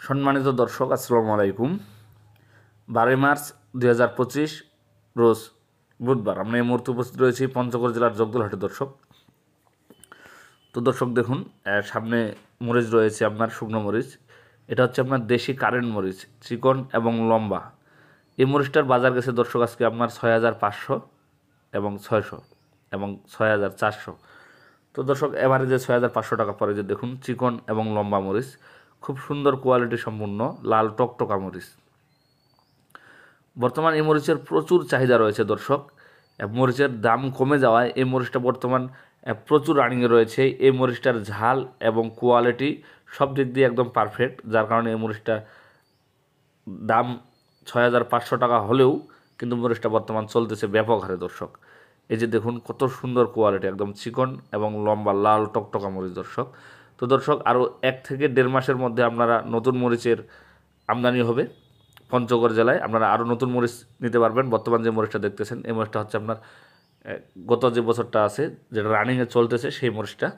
সম্মানিত দর্শক, আসসালামু আলাইকুম। 12 মার্চ 2025 রোজ বুধবার আমরা এই মুহূর্তে উপস্থিত রয়েছি পঞ্চগড় জেলার জগদলহাটে। দর্শক তো দর্শক দেখুন, সামনে মরিচ রয়েছে আপনার শুকনো মরিচ। এটা হচ্ছে আপনার দেশি কারেন্ট মরিচ, চিকন এবং লম্বা। এই মরিচটার বাজার গেছে দর্শক আজকে আপনার 6500 এবং 600 এবং 6400। তো দর্শক এভারেজে 6500 টাকা পরে। যে দেখুন, চিকন এবং লম্বা মরিচ, খুব সুন্দর কোয়ালিটি সম্পূর্ণ লাল টকটকা মরিচ। বর্তমান এই মরিচের প্রচুর চাহিদা রয়েছে দর্শক। মরিচের দাম কমে যাওয়ায় এই মরিচটা বর্তমান প্রচুর রানিংয়ে রয়েছে। এই মরিচটার ঝাল এবং কোয়ালিটি সব দিক দিয়ে একদম পারফেক্ট, যার কারণে এই মরিচটা দাম 6500 টাকা হলেও কিন্তু মরিচটা বর্তমান চলতেছে ব্যাপক হারে দর্শক। এই যে দেখুন কত সুন্দর কোয়ালিটি, একদম চিকন এবং লম্বা লাল টকটকা মরিচ দর্শক। তো দর্শক আরও 1 থেকে 1.5 মাসের মধ্যে আপনারা নতুন মরিচের আমদানি হবে পঞ্চগড় জেলায়। আপনারা আরও নতুন মরিচ নিতে পারবেন। বর্তমান যে মরিচটা দেখতেছেন এই মরিচটা হচ্ছে আপনার গত যে বছরটা আছে, যেটা রানিংয়ে চলতেছে সেই মরিচটা।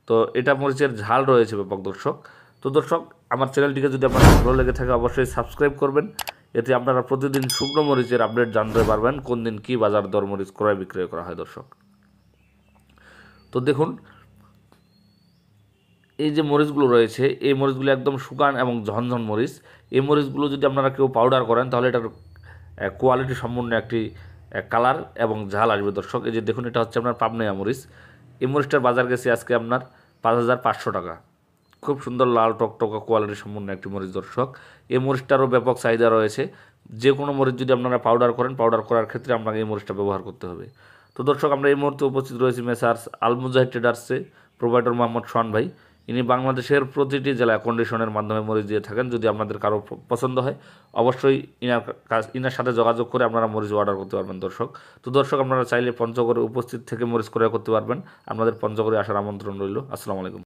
তো এটা মরিচের ঝাল রয়েছে ব্যাপক দর্শক। তো দর্শক, আমার চ্যানেলটিকে যদি আপনার ভালো লেগে থাকে অবশ্যই সাবস্ক্রাইব করবেন। এতে আপনারা প্রতিদিন শুকনো মরিচের আপডেট জানতে পারবেন, কোন দিন কী বাজার দর মরিচ ক্রয় বিক্রয় করা হয় দর্শক। তো দেখুন, এই যে মরিচগুলো রয়েছে এই মরিচগুলো একদম শুকান এবং ঝনঝন মরিচ। এই মরিচগুলো যদি আপনারা কেউ পাউডার করেন তাহলে এটার কোয়ালিটি সম্পূর্ণ একটি কালার এবং ঝাল আসবে দর্শক। এই যে দেখুন, এটা হচ্ছে আপনার পাবনাইয়া মরিচ। এই মরিচটার বাজার গেছে আজকে আপনার 5500 টাকা। খুব সুন্দর লাল টকটকা কোয়ালিটি সম্পূর্ণ একটি মরিচ দর্শক। এই মরিচটারও ব্যাপক চাহিদা রয়েছে। যে কোনো মরিচ যদি আপনারা পাউডার করেন, পাউডার করার ক্ষেত্রে আপনাকে এই মরিচটা ব্যবহার করতে হবে। তো দর্শক, আমরা এই মুহূর্তে উপস্থিত রয়েছি মেসার্স আল মুজাহিদ ট্রেডার্সে। প্রোভাইডার মোহাম্মদ সোহান ভাই। ইনি বাংলাদেশের প্রতিটি জেলায় কন্ডিশনের মাধ্যমে মরিচ দিয়ে থাকেন। যদি আপনাদের কারো পছন্দ হয় অবশ্যই ইনার সাথে যোগাযোগ করে আপনারা মরিচ অর্ডার করতে পারবেন দর্শক। তো দর্শক, আপনারা চাইলে পঞ্চগড়ে উপস্থিত থেকে মরিচ ক্রয় করতে পারবেন। আপনাদের পঞ্চগড়ে আসার আমন্ত্রণ রইল। আসসালামু আলাইকুম।